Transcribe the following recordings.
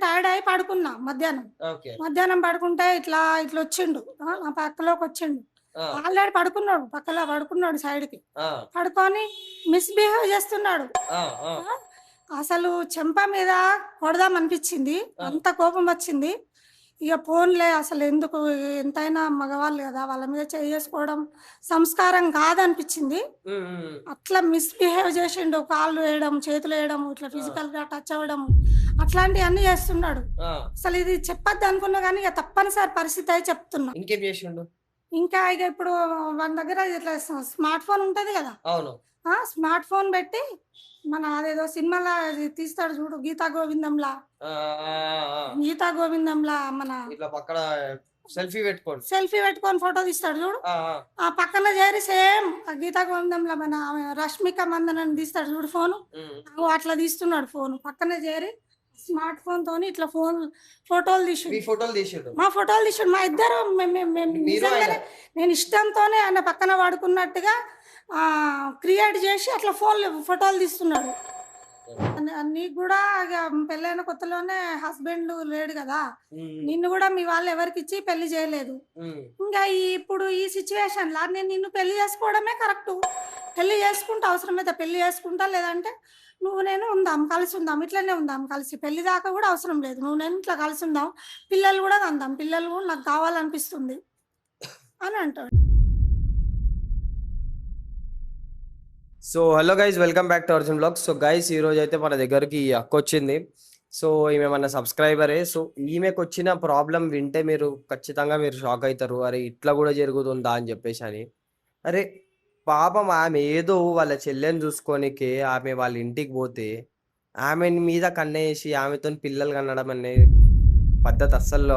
Tired అయి పడుకున్నా మధ్యాహ్నం. ఓకే. మధ్యాహ్నం పడుకుంటే ఇట్లొచ్చిండు. నా పక్కలోకొచ్చిండు. ఆ! ఆల్రెడీ పడుకున్నాడు. పక్కల పడుకున్నాడు సైడ్‌కి. ఆ! పడుకొని మిస్‌బిహేవ్ చేస్తున్నాడు. ఆ! ఆ! ఆ! అసలు చెంప మీద కొడదామనిపిచ్చింది. ఆ! అంత కోపమొచ్చింది. ఇగ పోనీలే అసలెందుకు ఎంతైనా మగవాళ్ళు గదా! వాళ్ళ మీద చెయ్యేసుకోవడం సంస్కారం కాదనిపిచ్చింది. హ్మ్. హ్మ్. అట్లా మిస్‌బిహేవ్ చేసిండు. కాళ్ళు వేయడం, చేతులేయడం, ఇట్లా ఆ! ఫిజికల్‌గా టచ్ అవ్వడం అట్లాంటియన్నీ చేస్తున్నాడు. ఆ! అసలిది చెప్పొద్దనుకున్నా గానీ ఇగ తప్పనిసరి పరిస్థితయి చెప్తున్నా. ఇంకేం జేషిండు? ఇంకా ఇగ ఇప్పుడు వాని దగ్గర ఇట్లా స్మార్ట్ ఫోన్ ఉంటది గదా! అవును. స్మార్ట్ ఫోన్ బెట్టి మన అదేదో సినిమాల అది తీస్తాడు జూడు 'గీతా గోవిందంలా'. ఆ! ఆ! ఆ! ఆ! 'గీతా గోవిందంలా' మన ఇట్లా పక్కన సెల్ఫీ పెట్టుకోండి. సెల్ఫీ పెట్టుకొని ఫోటో తీస్తాడు జూడు. ఆ! ఆ! ఆ పక్కన జేరి సేమ్ ఆ 'గీతా గోవిందంలో' మన ఆమె 'రష్మిక మందనని' తీస్తాడు జూడు ఫోను. హ్మ్. అగో అట్లా తీస్తున్నాడు ఫోను. పక్కనే జేరి స్మార్ట్ ఫోన్‌తోని ఇట్లా ఫోటోలు మీ తీషిండు. ఫోటోలు తీషిండు. మా ఫోటోలు తీషిండు. మా ఇద్దరం మేము మీరు ఆయన. నిజంగానే నేను ఇష్టంతోనే ఆయన పక్కన పడుకున్నట్టుగా క్రియేట్ జేసి అట్లా ఫోటోలు తీస్తున్నాడు. నీకు గూడా ఇగ పెళ్ళైన కొత్తలోనే హస్బెండ్ లేడు గదా! హ్మ్. నిన్ను గూడా మీ వాళ్ళెవరికిచ్చి పెళ్లి జేయలేదు. హ్మ్. ఇంగా ఇప్పుడు ఈ సిట్యుయేషన్‌ల నేను నిన్ను పెళ్లి చేసుకోవడమే కరెక్టు. పెళ్లి చేసుకుంటా అవసరమైతే పెళ్లి చేసుకుంటా. లేదంటే నువ్వు నేను ఉందాం. కలిసుందాం. ఇట్లనే ఉందాం కలిసి. పెళ్లి దాకా గూడా అవసరం లేదు. నువ్వు నేను ఇట్లా కలిసుందాం. పిల్లలు గూడా కందాం. పిల్లలు గూడా నాకు కావాలనిపిస్తుంది అని అంటాడు. So, hello guys, welcome back to Arjun vlogs. So, guys, ఈరోజైతే మన దగ్గరికి ఈ అక్కొచ్చింది. సో, ఈమె మన సబ్స్క్రైబరే. సో, ఈమెకొచ్చిన ప్రాబ్లమ్ వింటే ఖచ్చితంగా మీరు షాక్ అయితారు. అరే! ఇట్లా గూడా జరుగుతుందా అని జెప్పేసని. అరే! పాపం ఆమె ఏదో వాళ్ళ చెల్లెని జూసుకోనికే ఆమె వాళ్ళ ఇంటికి బోతే, ఆమెని మీద కన్నేసి ఆమెతోని పిల్లలు కనడం అనే పద్ధతి అస్సలు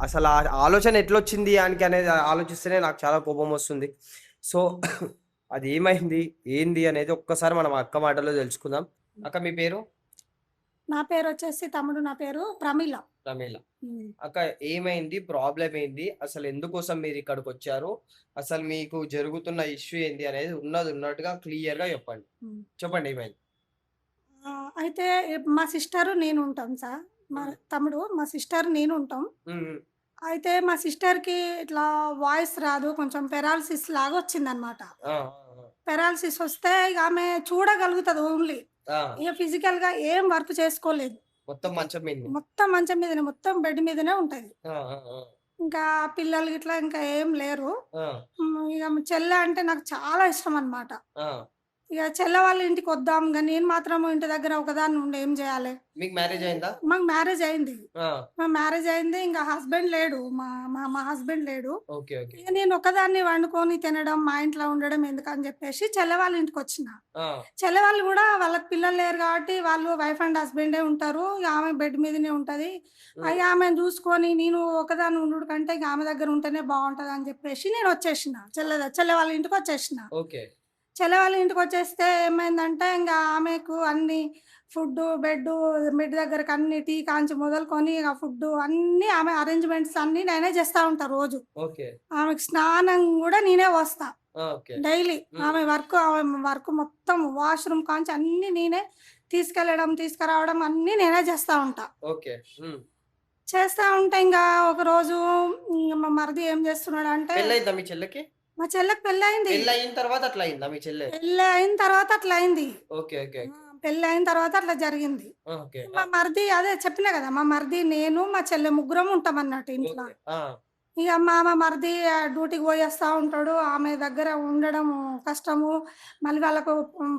అసలు ఆ ఆలోచన ఎట్లొచ్చింది ఆనికి అనేది ఆలోచిస్తేనే నాకు చాలా కోపమొస్తుంది. సో, అదేమైంది? ఏంది? అనేది ఒక్కసారి మనం ఆ అక్క మాటల్లో తెలుసుకుందాం. అక్క, మీ పేరు? నా పేరొచ్చేసి తమ్ముడు నా పేరు ప్రమీల. ప్రమీల. హ్మ్. అక్క, ఏమైంది? ప్రాబ్లమ్ ఏంది? అసలు ఎందుకోసం మీరిక్కడికొచ్చారు? అసలు మీకు జరుగుతున్న ఇష్యూ ఏంది అనేది ఉన్నది ఉన్నట్టుగా క్లియర్‌గా చెప్పండి. హ్మ్. చెప్పండి, ఏమైంది? అయితే మా సిస్టరు నేను ఉంటాం మా హ్మ్. తమ్ముడు, మా సిస్టర్ నేను ఉంటాం. హ్మ్. హ్మ్. అయితే మా సిస్టర్‌కి ఇట్లా వాయిస్ రాదు. కొంచెం పెరాలిసిస్ లాగా వచ్చిందనమాట. ఆ! ఆ! పెరాలిసిస్ వస్తే ఇగ ఆమె చూడగలుగుతది ఓన్లీ. ఆ! ఇగ ఫిజికల్‌గా ఏం వర్క్ చేసుకోలేదు. మొత్తం మంచం మీదనే. మొత్తం మంచం మీదనే, మొత్తం బెడ్ మీదనే ఉంటది. ఆ! ఆ! ఆ! ఇంకా పిల్లలు గిట్లా ఇంకా ఏం లేరు. ఆ! ఇగ మా చెల్లె అంటే నాకు చాలా ఇష్టమనమాట. ఆ! ఇగ చెల్లె వాళ్ళ ఇంటికొద్దాం. నేను మాత్రం ఇంటి దగ్గర ఒకదాన్ని ఉండి ఏం జేయాలే? మీకు మ్యారేజ్ అయిందా? మాకు మ్యారేజ్ అయింది. ఆ! మా మ్యారేజ్ అయింది. ఇంక హస్బెండ్ లేడు. మా మా మా హస్బెండ్ లేడు. ఓకే. ఓకే. ఇక నేను ఒక్కదాన్ని వండుకొని తినడం, మా ఇంట్లో ఉండడం ఎందుకని జెప్పేసి చెల్లె వాళ్ళ ఇంటికొచ్చిన. ఆ! చెల్లె వాళ్ళు గూడా వాళ్ళకి పిల్లలు లేరు గాబట్టి వాళ్ళు వైఫ్ అండ్ హస్బెండే ఉంటారు. ఇగ ఆమె బెడ్ మీదనే ఉంటది. హ్మ్. ఇగ ఆమెను జూసుకొని నేను ఒకదాన్ని ఉండుడు కంటే ఇగ ఆమె దగ్గర ఉంటేనే బావుంటదని జెప్పేసి నేనొచ్చేషిన. చెల్లె వాళ్ళ ఇంటికొచ్చేషిన. ఓకే. చెల్లె వాళ్ళ ఇంటికొచ్చేస్తే ఏమైందంటే, ఇంగ ఆమెకు అన్నీ బెడ్ దగ్గరకి అన్ని టీ కాంచి మొదలుకొని ఇగ అన్నీ ఆమె అరేంజ్‌మెంట్స్ అన్నీ నేనే చేస్తా ఉంటా రోజు. ఓకే. ఆమెకు స్నానం గూడా నేనే పోస్తా. ఆ! ఓకే. డైలీ. హ్మ్. ఆమె వర్క్ మొత్తం వాష్‌రూమ్ కాంచి అన్నీ నేనే తీసుకెళ్ళడం, తీసుకురావడం అన్నీ నేనే చేస్తా ఉంటా. ఓకే. హ్మ్. చేస్తా ఉంటే ఇంగా ఒకరోజు మా మరిది ఏం చేస్తున్నాడంటే పెళ్లయిందా మీ చెల్లెకి? మా చెల్లెకి పెళ్లయింది. పెళ్లయిన తర్వాత అట్లా అయిందా మీ చెల్లె? పెళ్లయిన తర్వాత అట్లా అయింది. ఓకే. ఓకే. ఆ! పెళ్లయిన తర్వాత అట్లా జరిగింది. ఆ! ఓకే. మా ఆ! మరిది అదే చెప్పినా గదా! మా మరిది, నేను, మా చెల్లె ముగ్గురం ఉంటామన్నట్టు ఇంట్ల. ఓకే. ఆ! ఇగ మా మరిది డ్యూటీకి పోయేస్తా ఉంటాడు. ఆమె దగ్గర ఉండడం కష్టము. మళ్ళీ వాళ్ళకు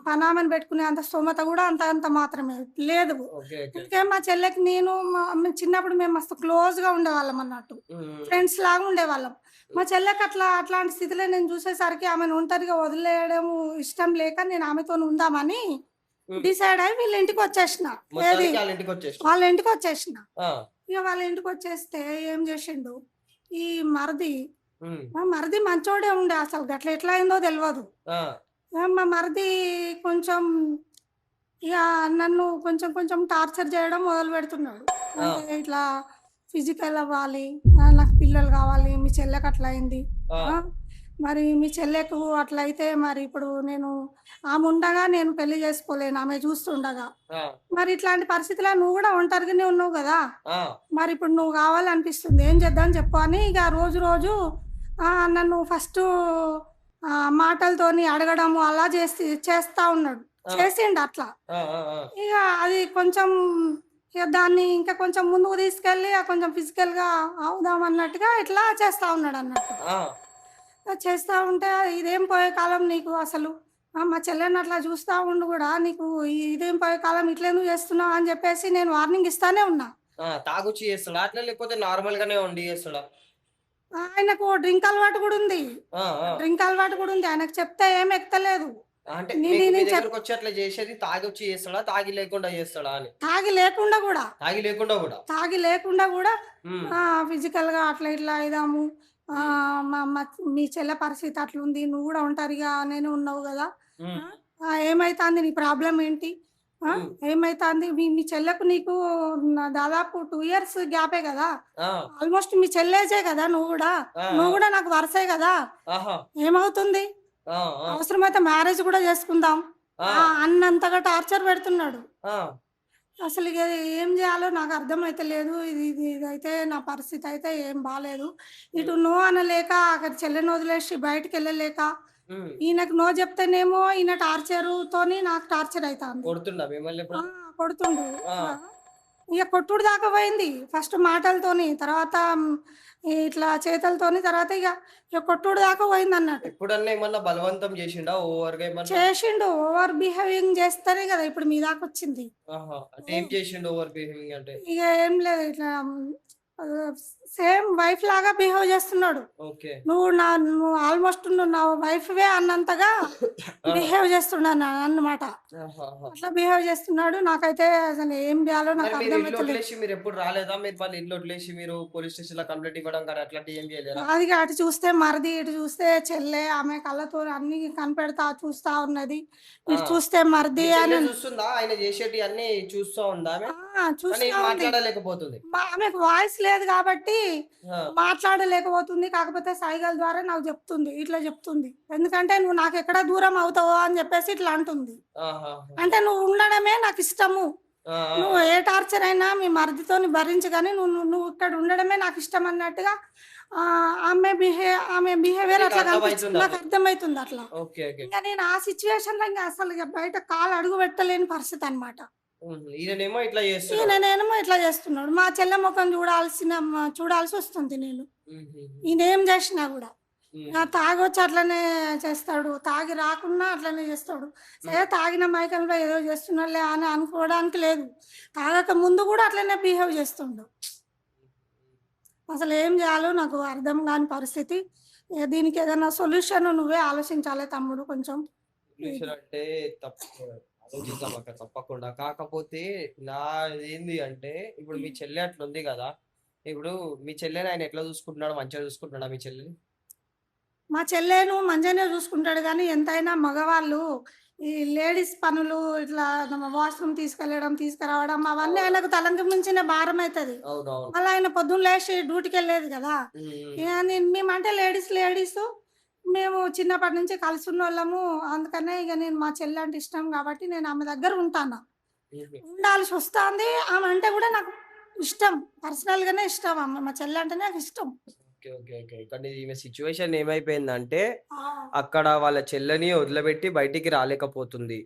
పనామెను పెట్టుకునే అంత స్తోమత గూడా అంత మాత్రమే లేదు. ఓకే. ఓకే. అందుకే మా చెల్లెకి నేను చిన్నప్పుడు మేము మస్తు క్లోజ్‌గా ఉండేవాళ్ళం అన్నట్టు. హ్మ్. హ్మ్. ఫ్రెండ్స్ లాగా ఉండేవాళ్ళం. మా హ్మ్. చెల్లెకి అట్లాంటి స్థితిలో నేను చూసేసరికి ఆమెను ఒంటరిగా వదిలేయడం ఇష్టం లేక నేను ఆమెతోని ఉందామని హ్మ్. డిసైడ్ అయ్యి వీళ్ళ ఇంటికొచ్చేసిన. ఏది మొత్తానికి ఆళ్ళింటికొచ్చేసినావు. వాళ్ళ ఇంటికొచ్చేసిన. ఆ! ఇగ వాళ్ళ ఇంటికొచ్చేస్తే ఏం జేషిండు, ఈ మరిది హ్మ్. మా మరిది మంచోడే ఉండే అసలు గట్ల ఎట్లా అయిందో దెలవదు. ఆ! మా మరిది కొంచెం ఇగ నన్ను కొంచెం కొంచెం టార్చర్ జేయడం మొదలుపెడుతున్నాడు. ఆ! అంటే ఇట్లా ఫిజికల్ అవ్వాలి, నాకు పిల్లలు గావాలి, మీ చెల్లెకట్లా అయింది. ఆ! ఆ! మరి మీ చెల్లెకు అట్లయితే మరి ఇప్పుడు నేను ఆమె ఉండగా నేను పెళ్లి చేసుకోలేను ఆమె చూస్తుండగా. ఆ! మరి ఇట్లాంటి పరిస్థితిలో నువ్వు గూడా ఒంటరిగానే ఉన్నావు గదా! ఆ! మరి ఇప్పుడు నువ్వు కావాలనిపిస్తుంది. ఏం చేద్దాం చెప్పు అని ఇక రోజు రోజు నన్ను ఫస్టు మాటలతోని అడగడము అలా చేస్తా ఉన్నాడు. ఆ! చేసిండు అట్లా. ఆ! ఆ! ఆ! ఇగ అది కొంచెం ఇగ దాన్ని ఇంకా కొంచెం ముందుకు తీసుకెళ్ళి కొంచెం ఫిజికల్‌గా అవుదాం అన్నట్టుగా ఇట్లా చేస్తా ఉన్నాడన్నట్టు. ఆ! చేస్తా ఉంటే ఇదేం పోయే కాలం నీకు అసలు. మా చెల్లెని అట్లా చూస్తా ఉండి గూడా నీకు ఇదేం పోయే కాలం ఇట్లెందుకు చేస్తున్నావు అని చెప్పేసి నేను వార్నింగ్ ఇస్తానే ఉన్నా. ఆ! తాగొచ్చి చేస్తాడా అట్లా? లేకపోతే నార్మల్‌గానే వండి చేస్తాడా? ఆయనకు డ్రింక్ అలవాటు గూడా ఉంది. ఆ! ఆ! డ్రింక్ అలవాటు గూడా ఉంది. ఆయనకు చెప్తే ఏమి ఎక్కుతలేదు. అంటే నే మీకు నే మీ నేను చెప్ దగ్గరకొచ్చి అట్లా చేసేది తాగొచ్చి చేస్తాడా? తాగి లేకుండా చేస్తాడా అని? తాగి లేకుండా గూడా, తాగి లేకుండా గూడా. తాగి లేకుండా గూడా హ్మ్. ఫిజికల్‌గా అట్లా ఇట్లా అయిదాము. హ్మ్. మా మా మీ చెల్లె పరిస్థితి అట్లుంది. నువ్వు గూడా ఒంటరిగానే ఉన్నావు గదా! హ్మ్. ఆ! ఏమైతాంది నీ ప్రాబ్లమ్ ఏంటి? ఆ! హ్మ్. ఏమైతాంది? మీ మీ చెల్లెకు నీకు దాదాపు 2 ఇయర్స్ గ్యాపే గదా! ఆ! ఆల్‌మోస్ట్ మీ చెల్లేజే గదా నువ్వు గూడా. ఆ! నువ్వు ఆ! గూడా నాకు వరసే గదా! ఆహా! ఏమవుతుంది? ఆ! ఆ! అవసరమైతే మ్యారేజ్ గూడా చేసుకుందాం. ఆ! అన్నంతగా టార్చర్ పెడుతున్నాడు. ఆ! అసలిగ ఏం జేయాలో నాకు అర్థమైతలేదు. ఇదైతే నా పరిస్థితయితే ఏం బాలేదు. హ్మ్. ఇటు నో అనలేక అక్కడ చెల్లెని వదిలేసి బయటికెళ్ళలేక, హ్మ్. ఈయనకు నో జెప్తేనేమో ఈయన టార్చరుతోని నాకు టార్చర్ అయితాంది. కొడుతుండా మిమ్మల్ని ఆ! ఎప్పుడన్నా? కొడుతుండు. ఆ! ఆ! ఇగ కొట్టుడు దాకా పోయింది. ఫస్ట్ మాటలతోని, తర్వాత ఇట్లా చేతలతోని, తర్వాత ఇగ కొట్టుడు దాకా పోయిందన్నట్టు. ఎప్పుడన్నా ఏమన్నా బలవంతం చేసిండా ఓవర్‌గా ఏమన్నా? చేషిండు. ఓవర్ బిహేవింగ్ జేస్తేనే గదా! ఇప్పుడు మీ దాకొచ్చింది. ఆహా! అంటే ఏం హ్మ్. చేసిండు ఓవర్ బిహేవింగ్ అంటే? ఇగ ఏం లేదు. ఇట్లా ఆహ్, సేమ్ వైఫ్ లాగా బిహేవ్ జేస్తున్నాడు. ఓకే. నువ్వు ఆల్‌మోస్ట్ నువ్వు నా వైఫ్‌వే అన్నంతగా ఆ! బిహేవ్ చేస్తున్నాను అన్నమాట. ఆహాహా! అట్లా బిహేవ్ చేస్తున్నాడు. నాకైతే అసలు ఏం జేయాలో మరి నాకు మీరు ఇల్లు అర్థమైతలేదు. వదిలేసి మీరెప్పుడు రాలేదా? మీరు వాళ్ళ ఇల్లు వదిలేసి మీరు పోలీస్ స్టేషన్‌లో కంప్లెయింట్ ఇవ్వడం గాని అట్లాంటివి ఏం చేయలేరా? అది అటు చూస్తే మరిది, ఇటు చూస్తే చెల్లె, ఆమె కళ్ళతో అన్నీ కనిపెడతా చూస్తా ఉన్నది. ఆ! ఇటు చూస్తే మీ మరిది చెల్లె అని చూస్తుందా? ఆయన చేసేటియన్నీ చూస్తా ఉందా ఆమె? కానీ చూస్తా ఉంది. మాట్లాడలేకపోతుంది. ఆమెకు వాయిస్ లేదు గాబట్టి, ఆ! మాట్లాడలేకపోతుంది. కాకపోతే సైగల ద్వారా నాకు జెప్తుంది. ఇట్లా జెప్తుంది. ఎందుకంటే, "నువ్వు నాకెక్కడ దూరం అవుతావో" అని జెప్పేసి ఇట్లా అంటుంది. ఆహాహాహా! అంటే, "నువ్వు ఉండడమే నాకిష్టము. ఆ! ఆ! నువ్వు ఆ! ఏ టార్చర్ అయినా మీ మరిదితోని భరించు గానీ, నువ్వు నువ్వు నువ్వు ఇక్కడ ఉండడమే నాకిష్టం" అన్నట్టుగా ఆమె బిహేవియర్ మీకు అట్లా అర్థమైతుందది. నాకర్థమైతుందట్లా. ఓకే. ఓకే. ఇంగ నేను ఆ సిట్యుయేషన్‌లో అసలు బయట కాలు అడుగు పెట్టలేని పరిస్థితనమాట. హుహు. ఈయనేమో ఇట్లా చేస్తున్నాడు. ఈయననేమో ఇట్లా జేస్తున్నాడు. మా చెల్లె మొఖం చూడాల్సొస్తుంది నేను. హుహుహు. ఈయనేం జేషినా గూడా. హుహు. తాగొచ్చి అట్లనే చేస్తాడు. తాగి రాకున్నా అట్లనే జేస్తాడు. హ్మ్. సరే తాగిన మైకంలో ఏదో జేస్తున్నాడులే అని అనుకోవడానికి లేదు. తాగక ముందు గూడా అట్లనే బిహేవ్ జేస్తుండు. అసలేం జేయాలో నాకు అర్థం గాని పరిస్థితి. ఇగ దీనికేదైనా సొల్యూషన్ నువ్వే ఆలోచించాలే తమ్ముడు కొంచెం. సొల్యూషన్ ఇది. అంటే ఆలోచిద్దామక్క తప్పకుండా. కాకపోతే నాదేంది అంటే, ఇప్పుడు మీ చెల్లె అట్లుంది గదా! ఇప్పుడు మీ చెల్లెని ఆయన ఎట్లా చూసుకుంటున్నాడు? మంచిగా చూసుకుంటున్నాడా మీ చెల్లెని? మా చెల్లెను మంచిగానే చూసుకుంటాడు గానీ, ఎంతైనా మగవాళ్ళు ఈ లేడీస్ పనులు ఇట్లా వాష్‌రూమ్ తీసుకెళ్ళడం, తీసుకురావడం అవన్నీ అవును. ఆయనకు తలకు మించిన భారమైతది. అవునవును. మళ్ళా ఆయన పొద్దున్న లేసి డ్యూటీకెళ్ళేది గదా! హ్మ్. హ్మ్. ఇగ మేమంటే లేడీసు మేము చిన్నప్పటి నుంచి కలిసున్నోళ్ళము. అందుకనే నేను మా చెల్లంటే ఇష్టం గాబట్టి నేను ఆమె దగ్గర ఉంటాను. హుహు. ఉండాల్సొస్తాంది. ఆమె అంటే గూడా నాకు ఇష్టం. పర్సనల్‌గానే ఇష్టం. మా చెల్లంటేనే నాకిష్టం. ఓకే. ఓకే. ఓకే. కానీ ఈమె సిట్యుయేషన్ ఏమైపోయిందంటే, ఆ! అక్కడ వాళ్ళ చెల్లెని వదిలిపెట్టి బయటికి రాలేకపోతుంది.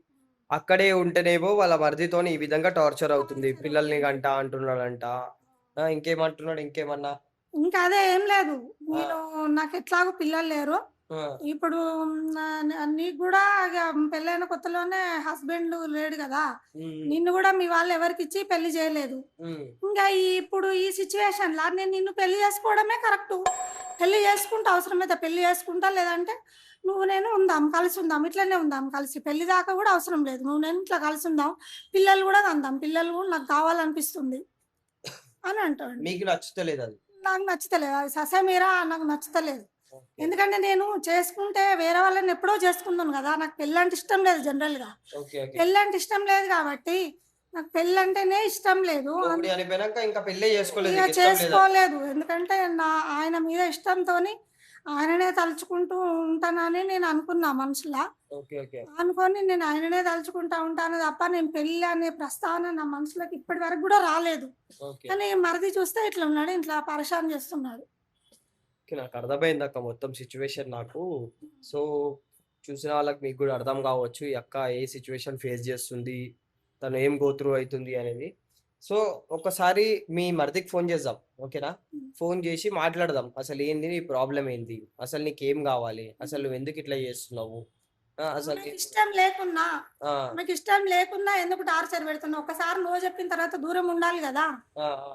అక్కడే ఉంటేనేమో వాళ్ళ మరిదితోని ఈ విధంగా టార్చర్ అవుతుంది. టార్చర్ పిల్లల్ని అవుతుంది. గంట అంటున్నాడంట. ఆ! ఇంకేమంటున్నాడు ఇంకేమన్నా? ఇంకా అదే ఏం లేదు. ఆ! నాకెట్లాగో పిల్లలు లేరు. ఆ! ఇప్పుడు నీకు గూడా ఇగ పెళ్ళైన కొత్తలోనే హస్బెండ్ లేడు గదా! హ్మ్. నిన్ను గూడా మీ వాళ్ళు ఎవరికిచ్చి పెళ్లి జేయలేదు. హ్మ్. ఇంగా ఇప్పుడు ఈ సిట్యుయేషన్‌ల నేను నిన్ను పెళ్లి జేసుకోవడమే కరెక్టు. పెళ్లి జేసుకుంటా అవసరమైతే పెళ్లి జేసుకుంటా. లేదంటే నువ్వు నేను ఉందాం. కలిసుందాం. ఇట్లనే ఉందాం కలిసి. పెళ్లి దాకా గూడా అవసరం లేదు. నువ్వు నేను ఇట్లా కలిసుందాం. పిల్లలు గూడా కందాం. పిల్లలు గూడా నాకు కావాలనిపిస్తుంది అని అంటాడు. మీకు నచ్చుతలేదది. నాకు నచ్చుతలేదు. అది ససేమిరా నాకు నచ్చుతలేదు. ఓకే. ఎందుకంటే నేను చేసుకుంటే వేరే వాళ్ళని ఎప్పుడో చేసుకున్నాను గదా! నాకు పెళ్ళంటే ఇష్టం లేదు జనరల్‌గా. ఓకే. ఓకే. పెళ్ళంటే ఇష్టం లేదు గాబట్టి, నాకు పెళ్ళంటేనే ఇష్టం లేదు. మొగుడు చనిపోయినాక ఇంకా పెళ్ళే చేసుకోలేదు. ఇగ నీకిష్టం లేదని. చేసుకోలేదు. ఎందుకంటే ఆయన మీద ఇష్టంతోని ఆయననే తలుచుకుంటూ ఉంటానని నేను అనుకున్నా మనసులో. ఓకే. ఓకే. అనుకోని నేను ఆయననే తలుచుకుంటా ఉంటాను తప్ప నేను పెళ్లి అనే ప్రస్తావన నా మనసులోకి ఇప్పటి వరకు కూడా రాలేదు. ఓకే. కానీ మరిది చూస్తే ఇట్లా ఉన్నాడు. ఇట్లా పరేషాన్ చేస్తున్నాడు. ఓకే. నాకు అర్థమైందక్క మొత్తం సిట్యుయేషన్ నాకు. సో, చూసిన వాళ్ళకి మీకు గూడా అర్థం గావచ్చు. ఈ అక్క ఏ సిట్యుయేషన్ ఫేస్ జేస్తుంది, తను ఏం గో త్రూ అయితుంది అనేది. సో, ఒక్కసారి మీ మరిదికి ఫోన్ చేద్దాం. ఓకేనా? హ్మ్. ఫోన్ జేసి మాట్లాడదాం. అసలేంది నీ ప్రాబ్లమ్ ఏంది? అసలు నీకేం గావాలి? అసలు నువ్వెందుకు ఇట్లా జేస్తున్నావు? అసలుకి ఆమెకిష్టం లేకున్నా ఆ! ఆమెకిష్టం లేకున్నా ఎందుకు టార్చర్ పెడుతున్నావు? ఒకసారి నో చెప్పిన తర్వాత దూరం ఉండాలి గదా! ఆ! ఆ!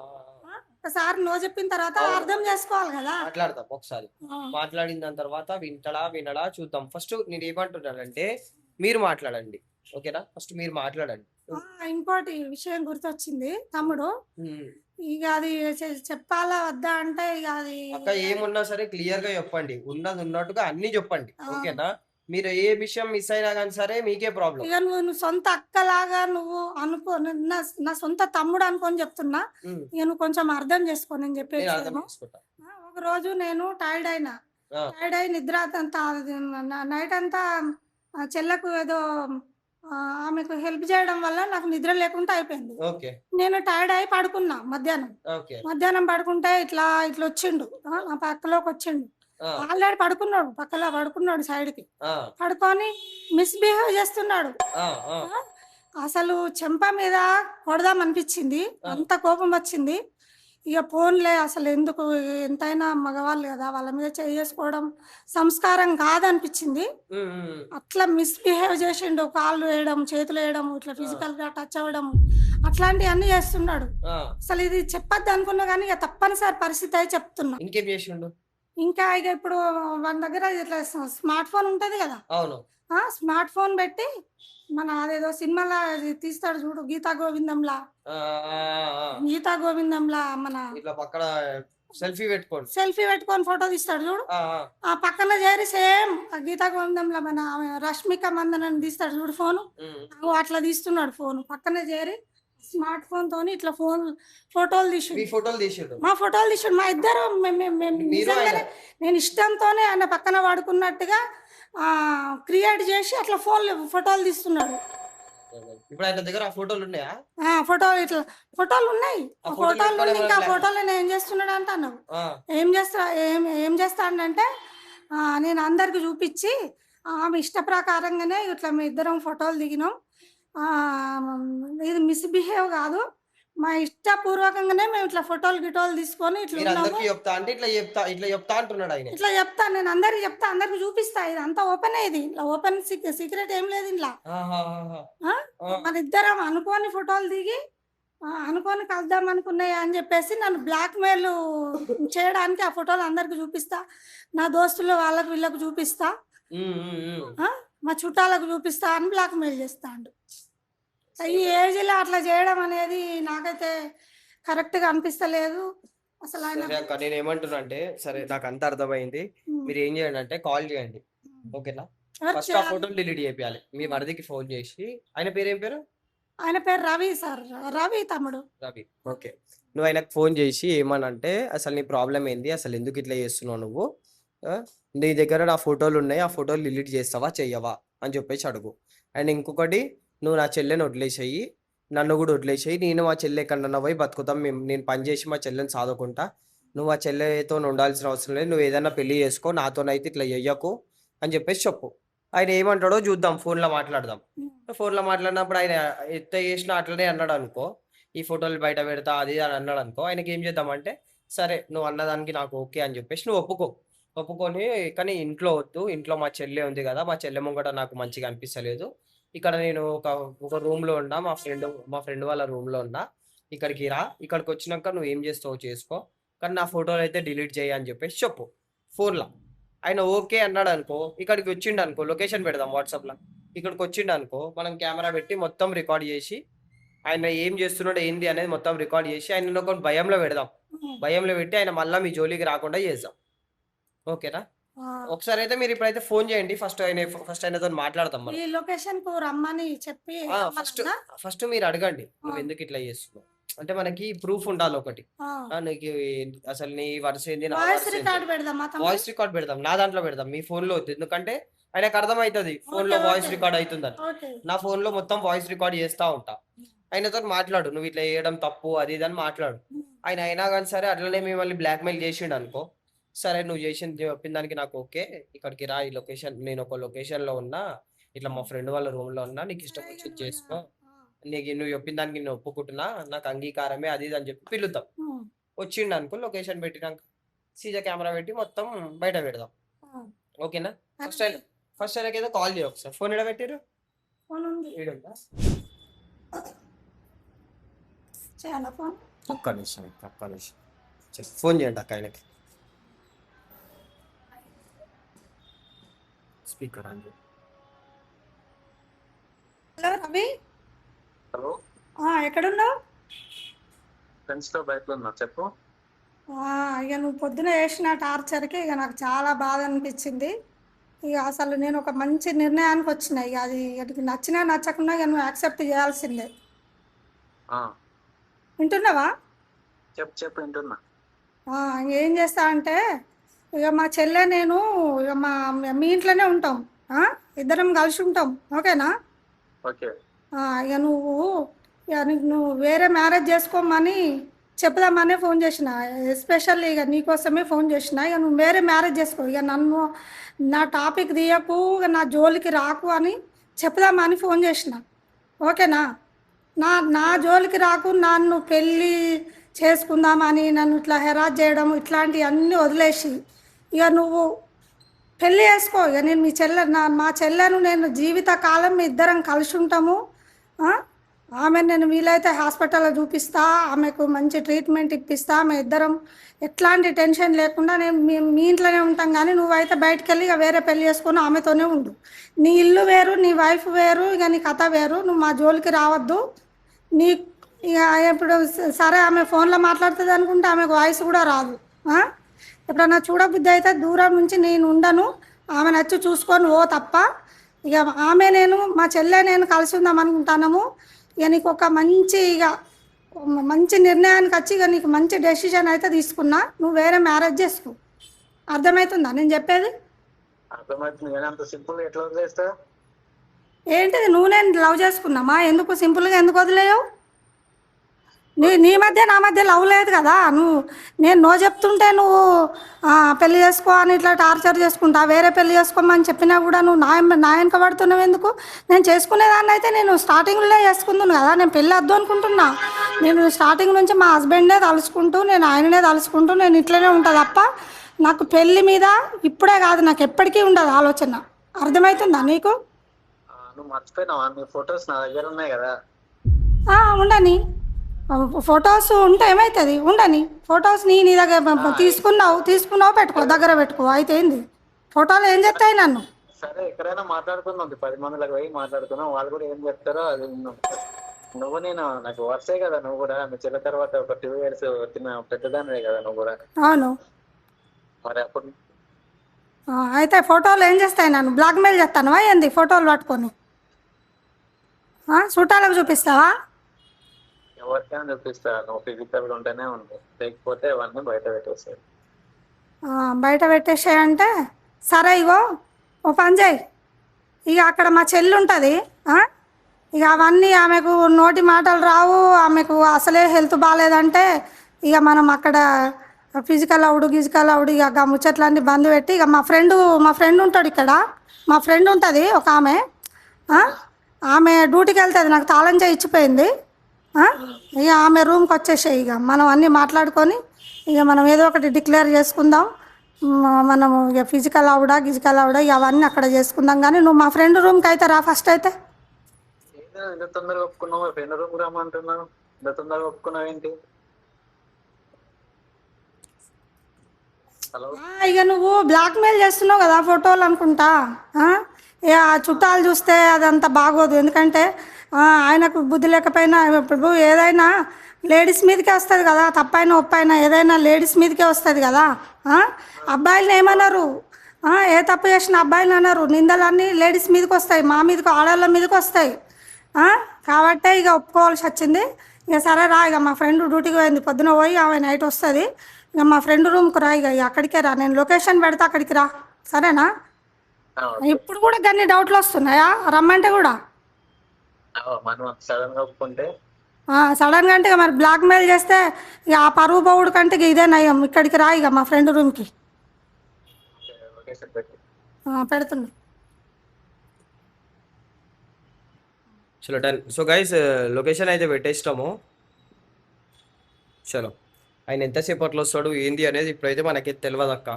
ఆ! ఒకసారి నో చెప్పిన తర్వాత అవును. అర్థం చేసుకోవాలి గదా! మాట్లాడదాం ఒకసారి. ఆ! మాట్లాడిన దాని తర్వాత వింటడా? వినడా? చూద్దాం. ఫస్ట్ నేనేమంటున్నానంటే మీరు మాట్లాడండి. ఓకేనా? ఫస్ట్ మీరు మాట్లాడండి. ఆ! ఇంకోటి విషయం గుర్తొచ్చింది తమ్ముడు. హ్మ్. ఇగ అది చెప్పాలా వద్దా అంటే ఇగ అది అక్క ఏమున్నా సరే క్లియర్‌గా చెప్పండి. ఉన్నది ఉన్నట్టుగా అన్నీ చెప్పండి. ఆ! ఓకేనా? మీరు ఏ విషయం మిస్ అయినా గాని సరే మీకే ప్రాబ్లమ్. ఇగ నువ్వు సొంత అక్కలాగా నువ్వు అనుకో నా నా సొంత తమ్ముడు అనుకోని చెప్తున్నా. హ్మ్. ఇగ నువ్వు కొంచెం అర్థం చేసుకో నేను చెప్పే నేను అర్థం విషయము. చేసుకుంటా. ఒకరోజు నేను టైర్డ్ అయినా. ఆ! టైర్డ్ అయి నిద్ర అంతా నైట్ అంతా చెల్లకు ఏదో ఆమెకు హెల్ప్ చేయడం వల్ల నాకు నిద్ర లేకుండా అయిపోయింది. ఓకే. నేను టైర్డ్ అయి పడుకున్నా మధ్యాహ్నం. ఓకే. మధ్యాహ్నం పడుకుంటే ఇట్లొచ్చిండు. నా పక్కలోకొచ్చిండు. ఆ! ఆల్రెడీ పడుకున్నాడు. పక్కలో పడుకున్నాడు సైడ్‌కి. ఆ! పడుకొని మిస్‌బిహేవ్ చేస్తున్నాడు. ఆ! ఆ! ఆ! అసలు చెంప మీద కొడదామనిపిచ్చింది. ఆ! అంత కోపమొచ్చింది. ఇగ పోనీలే అసలెందుకు ఎంతైనా మగవాళ్ళు గదా! వాళ్ళ మీద చేసుకోవడం సంస్కారం కాదనిపిచ్చింది. హ్మ్. హ్మ్. హ్మ్. అట్లా మిస్‌బిహేవ్ చేసిండు. కాళ్ళు ఏయడం, చేతులేయడం, ఇట్లా ఆ! ఫిజికల్‌గా టచ్ అవ్వడం అట్లాంటియన్నీ చేస్తున్నాడు. ఆ! అసలిది చెప్పొద్దనుకున్నా గానీ ఇగ తప్పనిసరి పరిస్థితి అయి చెప్తున్నా. ఇంకేం చేసిండు? ఇంకా ఇగ ఇప్పుడు మన దగ్గర ఇట్లా స్మార్ట్ ఫోన్ ఉంటది గదా! అవును. స్మార్ట్ ఫోన్ బెట్టి మన అదేదో సినిమాలో అది తీస్తాడు జూడు 'గీతా గోవిందంలా'. ఆ! ఆ! ఆ! ఆ! 'గీతా గోవిందంలా' మన ఇట్లా పక్కన సెల్ఫీ పెట్టుకోండి. సెల్ఫీ పెట్టుకొని ఫోటో తీస్తాడు జూడు. ఆ! ఆ! ఆ పక్కన జేరి సేమ్ ఆ 'గీతా గోవిందంలో' మన ఆమె 'రష్మిక మందనని' తీస్తాడు జూడు ఫోను. హ్మ్. అగో అట్లా తీస్తున్నాడు ఫోను. పక్కన జేరి స్మార్ట్ ఫోన్‌తోని ఇట్లా ఫోటోలు మీ తీసిండు. ఫోటోలు తీసిండు. మా ఫోటోలు తీసిండు. మా ఇద్దరం మేము మీరు ఆయన. నిజంగానే నేను ఇష్టంతోనే ఆయన పక్కన పడుకున్నట్టుగా క్రియేట్ జేసి అట్లా ఫోటోలు తీస్తున్నాడు. ఇప్పుడు ఆయన దగ్గర ఆ ఫోటోలున్నాయా? ఫోటోలు ఇట్లా ఫోటోలున్నాయి. ఆ ఆ ఫోటోలు పెట్టుకొని ఫోటోలుండి ఇంకా ఏమన్నా ఫోటోలను ఏం చేస్తున్నాడంటన్నావు? ఆ! ఏం చేస్తాడంటే నేను అందరికి చూపిచ్చి ఆమె ఇష్ట ప్రకారంగానే ఇట్లా మీ ఇద్దరం ఫోటోలు దిగినాం. ఇది మిస్‌బిహేవ్ గాదు. మా ఇష్టపూర్వకంగానే మేము ఇట్లా గిటోలు తీసుకొని ఇట్లున్నాము. మీరందరికి చెప్తా అంటే ఇట్లా చెప్తా అంటున్నాడాయన. ఇట్లా చెప్తా నేను అందరికి చెప్తా, అందరికి చూపిస్తా. ఇదంతా ఓపెనే ఇది. ఇట్లా ఓపెన్ సీక్రెట్ ఏం లేదు ఇంట్ల. ఆహాహాహా! ఆ! ఆ! మనిద్దరం అనుకోని ఫోటోలు దిగి అనుకోని కలుద్దాం అనుకున్నయి అని జెప్పేసి నన్ను బ్లాక్‌మెయిల్ చేయడానికి ఆ ఫోటోలు అందరికి చూపిస్తా. నా దోస్తులు వాళ్ళకి వీళ్ళకి చూపిస్తా. హ్మ్. హ్మ్. హ్మ్. ఆ! మా చుట్టాలకు చూపిస్తా అని బ్లాక్‌మెయిల్ చేస్తాండు. ఈ సరే. ఏజ్‌లో అట్లా చేయడం అనేది నాకైతే కరెక్ట్‌గా అనిపిస్తలేదు. అసలాయన సరే అక్క నేనేమంటున్నా అంటే సరే నాకంతా అర్థమైంది. హ్మ్. మీరేం చేయండంటే కాల్ చేయండి. హ్మ్. ఓకేనా? ఎవరికి ఫస్ట్ ఆ చేయాలి? ఫోటోలు డిలీట్ చేపియాలి. మీ హ్మ్. మరిదికి ఫోను చేసి ఆయన పేరేం పేరు? ఆయన పేరు రవి సార్. రవి తమ్ముడు. రవి. ఓకే. నువ్వు ఆయనకు ఫోను చేసి ఏమనంటే అసలు నీ ప్రాబ్లమ్ ఏంది? అసలెందుకు ఇట్లా చేస్తున్నావు నువ్వు? ఆ! నీ దగ్గర నా ఫోటోలున్నాయి. ఆ ఫోటోలు డిలీట్ చేస్తావా? చెయ్యవా? అని చెప్పేసి అడుగు. అండ్ ఇంకొకటి నువ్వు నా చెల్లెని వదిలేసేయి. నన్ను గూడా వదిలేసేయి. నేను మా చెల్లె ఎక్కడనన్నా పోయి బతుకుతాం. నేను పని చేసి మా చెల్లెని సాదుకుంటా. నువ్వు ఆ చెల్లెతోని ఉండాల్సిన అవసరం లేదు. నువ్వేదన్నా పెళ్లి చేసుకో. నాతోనైతే ఇట్లా చెయ్యకు అని చెప్పేసి చెప్పు. ఆయన ఏమంటాడో చూద్దాం. ఫోన్‌లో మాట్లాడదాం. హ్మ్. ఫోన్‌లో మాట్లాడినప్పుడు ఆయన ఎంత చేసినా అట్లనే అన్నాడనుకో, ఈ ఫోటోలు బయట పెడతా అది ఇది అని అన్నాడనుకో, ఆయనకేం చేద్దామంటే, సరే నువ్వు అన్నదానికి నాకు ఓకే అని చెప్పేసి నువ్వు ఒప్పుకో. ఒప్పుకొని కానీ ఇంట్లో వద్దు. ఇంట్లో మా చెల్లె ఉంది గదా! మా చెల్లె ముంగట నాకు మంచిగా అనిపిస్తలేదు. ఇక్కడ నేను ఒక రూమ్‌లో ఉన్నా. మా ఫ్రెండ్ వాళ్ళ రూమ్‌లో ఉన్నా. ఇక్కడికి రా. ఇక్కడికొచ్చినంక నువ్వేం చేస్తావో చేసుకో. కానీ నా ఫోటోలయితే డిలీట్ చెయ్యి అని చెప్పేసి చెప్పు ఫోన్‌ల. ఆయన ఓకే అన్నాడనుకో, ఇక్కడికి వచ్చిండనుకో లొకేషన్ పెడదాం వాట్సాప్‌ల. ఇక్కడికొచ్చిండనుకో, మనం కెమెరా పెట్టి మొత్తం రికార్డ్ జేసి, ఆయన ఏం జేస్తున్నాడో, ఏంది అనేది మొత్తం రికార్డ్ జేసి, ఆయనను ఒక భయంలో పెడదాం. హ్మ్. భయంలో పెట్టి, ఆయన మళ్ళా మీ జోలికి రాకుండా చేద్దాం. ఓకేనా? ఆ! ఒకసారైతే మీరిప్పుడైతే ఫోను జేయండి. ఫస్ట్ ఆయనతోని మాట్లాడతాం ఈ మనం. లొకేషన్‌కు రమ్మని చెప్పి ఆ! ఫస్ట్ రమ్మనన్నా? ఫస్ట్ మీరు అడగండి. ఆ! నువ్వెందుకిట్లా జేస్తున్నావు? అంటే మనకి ప్రూఫ్ ఉండాలి ఒకటి. ఆ! నీకు అసలు నీ వరుస ఏంది? నా వాయిస్ వరుస ఏంది? రికార్డ్ పెడదామా తమ్ముడు? వాయిస్ రికార్డ్ పెడదాం. నా దాంట్లో పెడదాం. మీ ఫోన్‌లో వద్దు. ఎందుకంటే ఆయనకు అర్థమైతది ఓకే. ఫోన్‌లో వాయిస్ ఓకే. రికార్డ్ అయితుందని. ఓకే. నా ఫోన్‌లో మొత్తం వాయిస్ రికార్డ్ చేస్తా ఉంటా. హ్మ్. ఆయనతోని మాట్లాడు. నువ్వు ఇట్లా చేయడం తప్పు అది ఇది అని మాట్లాడు. హ్మ్. ఆయన అయినా గాని సరే అట్లనే మిమ్మల్ని బ్లాక్‌మెయిల్ చేసిండనుకో, సరే నువ్వు చెప్పిన దానికి నాకు ఓకే. ఇక్కడికి రా ఈ లొకేషన్ నేను ఒక లొకేషన్‌లో ఉన్నా. ఇట్లా మా హ్మ్. ఫ్రెండ్ వాళ్ళ రూమ్‌లో ఉన్నా. నీకు ఇష్టం సరే ఇగ వచ్చింది నువ్వు చేసుకో. ఆ! నువ్వు చెప్పిన దానికి నేను ఒప్పుకుంటున్నా. నాకు అంగీకారమే అది ఇది అని చెప్పి పిలుద్దాం. హ్మ్. వచ్చిండనుకో లొకేషన్ పెట్టినంక సీజా కెమెరా పెట్టి మొత్తం బయట పెడదాం. ఆ! ఓకేనా? ఫస్ట్ అలాగే. ఆయన ఫస్ట్ ఆయనకేదో కాల్ చేయి ఒకసారి. ఫోన్ ఏడ పెట్టిర్రు? ఫోనుంది. ఈడుందా? చేయాలా ఫోన్? ఒక్క నిమిషం. ఒక్క నిమిషం. ఫోన్ చేయండి అక్క ఆయనకి. స్పీకర్ ఆన్ చేయి. హలో రవి. హలో ఎక్కడున్నావు? ఫ్రెండ్స్‌తో బయటలో ఉన్నా చెప్పు. ఇక నువ్వు పొద్దున చేసిన టార్చర్‌కి ఇక నాకు చాలా బాధ అనిపించింది. ఇక అసలు నేను ఒక మంచి నిర్ణయానికి వచ్చిన. ఇక అది నీకు నచ్చినా నచ్చకున్నా ఇక నువ్వు యాక్సెప్ట్ చేయాల్సిందే. ఆ! వింటున్నావా? చెప్పు వింటున్నా. ఏం చేస్తా అంటే ఇక మా చెల్లె నేను ఇక మీ ఇంట్లోనే ఉంటాం. ఆ? ఇద్దరం కలిసి ఉంటాం. ఓకేనా? ఓకే. ఇక నువ్వు వేరే మ్యారేజ్ చేసుకోమని చెప్దామనే ఫోన్ చేసిన. ఎస్పెషల్లీ ఇక నీకోసమే ఫోన్ చేసిన. ఇక నువ్వు వేరే మ్యారేజ్ చేసుకో. ఇక నా టాపిక్ తీయకు, ఇక నా జోలికి రాకు అని చెప్దామని ఫోన్ చేసిన. ఓకేనా? నా జోలికి రాకు, నన్ను పెళ్ళి చేసుకుందామని నన్ను ఇట్లా హెరాస్ చేయడం ఇట్లాంటివన్నీ వదిలేసి ఇక నువ్వు పెళ్ళి చేసుకో. ఇక నేను మా చెల్లెను నేను జీవితకాలం మీ ఇద్దరం కలిసి ఉంటాము. ఆమెను నేను వీలైతే హాస్పిటల్లో చూపిస్తా, ఆమెకు మంచి ట్రీట్మెంట్ ఇప్పిస్తా. ఆమె ఇద్దరం ఎట్లాంటి టెన్షన్ లేకుండా నేను మీ ఇంట్లోనే ఉంటాం. కానీ నువ్వైతే బయటకు వెళ్ళి ఇక వేరే పెళ్ళి చేసుకొని ఆమెతోనే ఉండు. నీ ఇల్లు వేరు, నీ వైఫ్ వేరు, ఇక నీ కథ వేరు. నువ్వు మా జోలికి రావద్దు. నీ ఇక ఇప్పుడు సరే ఆమె ఫోన్లో మాట్లాడుతుంది అనుకుంటే ఆమెకు వాయిస్ కూడా రాదు. ఎప్పుడన్నా చూడబుద్ధి అయితే దూరం నుంచి నేను ఉండను, ఆమె నచ్చి చూసుకొని ఓ తప్ప. ఇక మా చెల్లె నేను కలిసి ఉందాం అనుకుంటున్నాము. ఇక నీకు ఒక మంచి నిర్ణయానికి వచ్చి ఇక నీకు మంచి డెసిషన్ అయితే తీసుకున్నా. నువ్వు వేరే మ్యారేజ్ చేసుకో. అర్థమవుతుందా నేను చెప్పేది? అర్థమవుతుంది కానీ అంత సింపుల్‌గా ఎట్లా వదిలేస్తా? ఏంటిది నేను లవ్ చేసుకున్నామా? ఎందుకు సింపుల్గా ఎందుకు వదిలేయవు? నీ మధ్య నా మధ్య లవ్ లేదు కదా. నేను నో చెప్తుంటే నువ్వు పెళ్లి చేసుకో అని ఇట్లా టార్చర్ చేసుకుంటా. వేరే పెళ్లి చేసుకోమని చెప్పినా కూడా నువ్వు నా వెనక పడుతున్నావు ఎందుకు? నేను చేసుకునేదాన్ని అయితే నేను స్టార్టింగ్లో చేసుకుందును కదా. నేను పెళ్ళి వద్దు అనుకుంటున్నా. నేను స్టార్టింగ్ నుంచి మా హస్బెండ్నే తలుచుకుంటూ, నేను ఆయననే తలుచుకుంటూ నేను ఇట్లనే ఉంటా తప్ప నాకు పెళ్ళి మీద ఇప్పుడే కాదు, నాకు ఎప్పటికీ ఉండదు ఆలోచన. అర్థమవుతుందా నీకు? నువ్వు మర్చిపోయినావా? నీ ఫొటోస్ నా దగ్గర ఉన్నాయి కదా. ఉండని ఫొటోస్ ఉంటే ఏమవుతుంది? ఉండని ఫొటోస్ నీ దగ్గర తీసుకున్నావు పెట్టుకో, దగ్గర పెట్టుకో. అయితే ఏంది ఫోటోలు ఏం చెప్తాయి నన్ను? సరే ఎక్కడైనా మాట్లాడుకుందాం, 10 మందిలకు పోయి మాట్లాడుకుందాం. వాళ్ళు కూడా ఏం చెప్తారో అది విన్నాం. నువ్వు నేను నాకు వరుసే కదా. నువ్వు కూడా మీ చెల్ల తర్వాత ఒక 2 years పెద్దదానివే కదా నువ్వు కూడా. అవును. మరి అప్పుడు అయితే ఫోటోలు ఏం చేస్తాయి? నన్ను బ్లాక్మెయిల్ చేస్తానువా ఏంది? ఫోటోలు పట్టుకొని చుట్టాలకు చూపిస్తావా? ఎవరికైనా చూపిస్తా. నువ్వు ఫిజికల్గా ఉంటేనే ఉంది, లేకపోతే అవన్నీ బయట పెట్టేస్తాయి. బయట పెట్టేసాయంటే సరే. ఇగో ఓ పని చేయి. ఇక అక్కడ మా చెల్లి ఉంటుంది. ఇక అవన్నీ ఆమెకు నోటి మాటలు రావు. ఆమెకు అసలే హెల్త్ బాగాలేదంటే ఇక మనం అక్కడ ఫిజికల్ అవుడు ఇక ముచ్చట్లన్నీ బంద్ పెట్టి ఇక మా ఫ్రెండ్ ఉంటాడు ఇక్కడ. మా ఫ్రెండ్ ఉంటుంది ఒక ఆమె డ్యూటీకి వెళ్తుంది. నాకు తాళం చేయి ఇచ్చిపోయింది. ఇక ఆమె రూమ్కి వచ్చేసాయి. ఇక మనం అన్నీ మాట్లాడుకొని ఇక మనం ఏదో ఒకటి డిక్లేర్ చేసుకుందాం. మనము ఇక ఫిజికల్ అవుడా ఇక అవన్నీ అక్కడ చేసుకుందాం. కానీ నువ్వు మా ఫ్రెండ్ రూమ్కి అయితే రా ఫస్ట్. అయితే ఎంత తొందరగా ఒప్పుకున్నావు? ఫ్రెండ్ రూమ్ రమ్మంటున్నావు, ఎంత తొందరగా ఒప్పుకున్నావు ఏంటి? హలో, ఇక నువ్వు బ్లాక్మెయిల్ చేస్తున్నావు కదా ఫోటోలు అనుకుంటా. ఇక చుట్టాలు చూస్తే అదంతా బాగోదు. ఎందుకంటే ఆయనకు బుద్ధి లేకపోయినా ఇప్పుడు ఏదైనా లేడీస్ మీదకే వస్తుంది కదా. తప్పైనా ఒప్పైనా ఏదైనా లేడీస్ మీదకే వస్తుంది కదా. అబ్బాయిలను ఏమన్నారు? ఏ తప్పు చేసిన అబ్బాయిలు అన్నారు. నిందలన్నీ లేడీస్ మీదకి వస్తాయి, మా మీదకి ఆడవాళ్ళ మీదకి వస్తాయి. కాబట్టే ఇక ఒప్పుకోవాల్సి వచ్చింది. ఇక సరే రా, ఇక మా ఫ్రెండ్ డ్యూటీకి పోయింది, పొద్దున పోయి ఆమె నైట్ వస్తుంది. ఇక మా ఫ్రెండ్ రూమ్కి రా, ఇక అక్కడికే రా, నేను లొకేషన్ పెడతా, అక్కడికి రా, సరేనా? ఓకే. ఇప్పుడు కూడా గన్ని డౌట్లు వస్తున్నాయా రమ్మంటే కూడా? మనం సడన్ గా ఒప్పుకుంటే సడన్గా అంటే ఇక మరి బ్లాక్మెయిల్ చేస్తే ఇక ఆ పరువు పోవుడు కంటే ఇక ఇదే నయం. ఇక్కడికి రా, ఇక మా ఫ్రెండ్ రూమ్కి. లొకేషన్ పెట్టి పెడుతున్నా. చలో డన్. సో గైస్ లొకేషన్ అయితే పెట్టేస్తాము. చలో ఆయన ఎంతసేపట్లో వస్తాడు ఏంది అనేది ఇప్పుడైతే మనకి తెలియదు అక్క,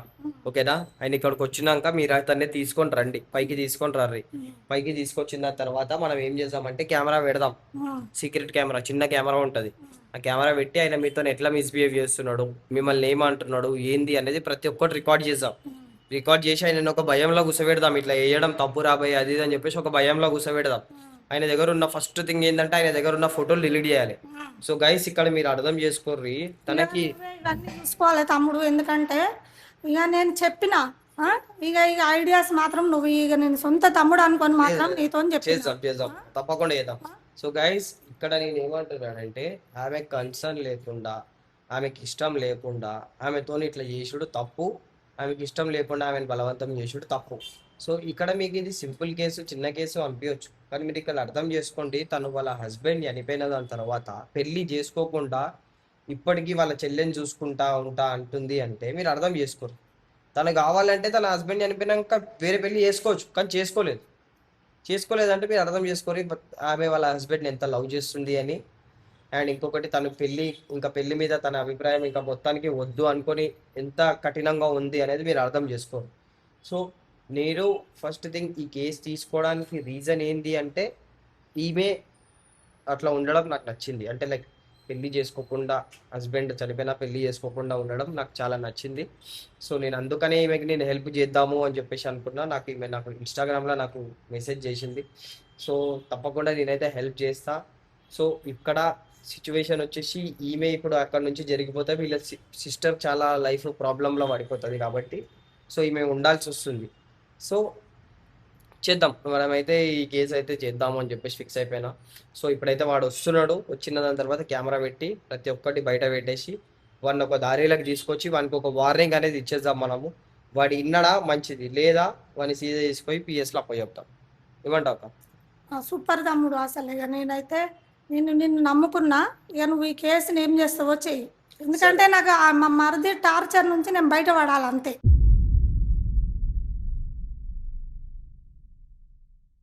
ఓకేనా? ఆయన ఇక్కడికి వచ్చినాక మీరు అతన్ని తీసుకొని రండి, పైకి తీసుకొని రండి. పైకి తీసుకొచ్చిన తర్వాత మనం ఏం చేద్దామంటే కెమెరా పెడదాం, సీక్రెట్ కెమెరా, చిన్న కెమెరా ఉంటుంది. ఆ కెమెరా పెట్టి ఆయన మీతో ఎట్లా మిస్బిహేవ్ చేస్తున్నాడు, మిమ్మల్ని ఏమంటున్నాడు ఏంది అనేది ప్రతి ఒక్కటి రికార్డ్ చేద్దాం. రికార్డ్ చేసి ఆయన ఒక భయంలో కూర్చోబెడదాం, ఇట్లా వేయడం తప్పు రాబోయే అది ఇది అని చెప్పేసి ఒక భయంలో కూర్చోబెడదాం. ఆయన దగ్గర ఉన్న ఫస్ట్ థింగ్ ఏంటంటే ఆయన దగ్గర ఉన్న ఫోటోలు డిలీట్ చేయాలి. సో గైస్ ఇక్కడ మీరు అర్థం చేసుకోర్రి, తనకి ఇవన్నీ చూసుకోవాలి తమ్ముడు, ఎందుకంటే ఇక నేను చెప్పిన ఇక ఇక ఐడియాస్ మాత్రం నువ్వు ఇక నేను సొంత తమ్ముడు అనుకొని మాత్రం నీతో చేద్దాం తప్పకుండా చేద్దాం. సో గైస్ ఇక్కడ నేను ఏమంటున్నానంటే ఆమె కన్సర్న్ లేకుండా, ఆమెకి ఇష్టం లేకుండా ఆమెతో ఇట్లా చేసుడు తప్పు, ఆమెకి ఇష్టం లేకుండా ఆమెను బలవంతం చేసుడు తప్పు. సో ఇక్కడ మీకు ఇది సింపుల్ కేసు, చిన్న కేసు అనిపించవచ్చు, కానీ మీరు ఇక్కడ అర్థం చేసుకోండి, తను వాళ్ళ హస్బెండ్ చనిపోయిన దాని తర్వాత పెళ్లి చేసుకోకుండా ఇప్పటికీ వాళ్ళ చెల్లెని చూసుకుంటా ఉంటా అంటుంది అంటే మీరు అర్థం చేసుకోరు. తను కావాలంటే తన హస్బెండ్ చనిపోయినాక వేరే పెళ్లి చేసుకోవచ్చు, కానీ చేసుకోలేదంటే మీరు అర్థం చేసుకోరు ఆమె వాళ్ళ హస్బెండ్ని ఎంత లవ్ చేస్తుంది అని. అండ్ ఇంకొకటి తను పెళ్లి మీద తన అభిప్రాయం ఇంకా మొత్తానికి వద్దు అనుకొని ఎంత కఠినంగా ఉంది అనేది మీరు అర్థం చేసుకోరు. సో నేను ఫస్ట్ థింగ్ ఈ కేసు తీసుకోవడానికి రీజన్ ఏంటి అంటే ఈమె అట్లా ఉండడం నాకు నచ్చింది. అంటే లైక్ పెళ్లి చేసుకోకుండా, హస్బెండ్ చనిపోయినా పెళ్లి చేసుకోకుండా ఉండడం నాకు చాలా నచ్చింది. సో నేను అందుకనే ఈమెకి నేను హెల్ప్ చేద్దాము అని చెప్పేసి అనుకున్నా. ఈమె నాకు ఇన్స్టాగ్రామ్లో నాకు మెసేజ్ చేసింది. సో తప్పకుండా నేనైతే హెల్ప్ చేస్తా. సో ఇక్కడ సిచ్యువేషన్ వచ్చేసి ఈమె ఇప్పుడు అక్కడ నుంచి జరిగిపోతే వీళ్ళ సిస్టర్ చాలా లైఫ్ ప్రాబ్లంలో పడిపోతుంది కాబట్టి సో ఈమె ఉండాల్సి వస్తుంది. సో చేద్దాం, మనమైతే ఈ కేసు అయితే చేద్దాము అని చెప్పేసి ఫిక్స్ అయిపోయినా. సో ఇప్పుడైతే వాడు వస్తున్నాడు, వచ్చిన దాని తర్వాత కెమెరా పెట్టి ప్రతి ఒక్కటి బయట పెట్టేసి వాడిని ఒక దారిలోకి తీసుకొచ్చి వానికి ఒక వార్నింగ్ అనేది ఇచ్చేద్దాం మనము. వాడు ఇన్నడా మంచిది, లేదా వాడిని సీజా తీసుకొని పిఎస్లో అప్ప చెప్తాం. ఏమంటావు? సూపర్ తమ్ముడు, అసలు ఇక నేనైతే నిన్ను నమ్ముకున్నా. ఇక నువ్వు ఈ కేసుని ఏం చేస్తావో చెయ్యి, ఎందుకంటే నాకు మా మరిది టార్చర్ నుంచి నేను బయటపడాలి అంతే.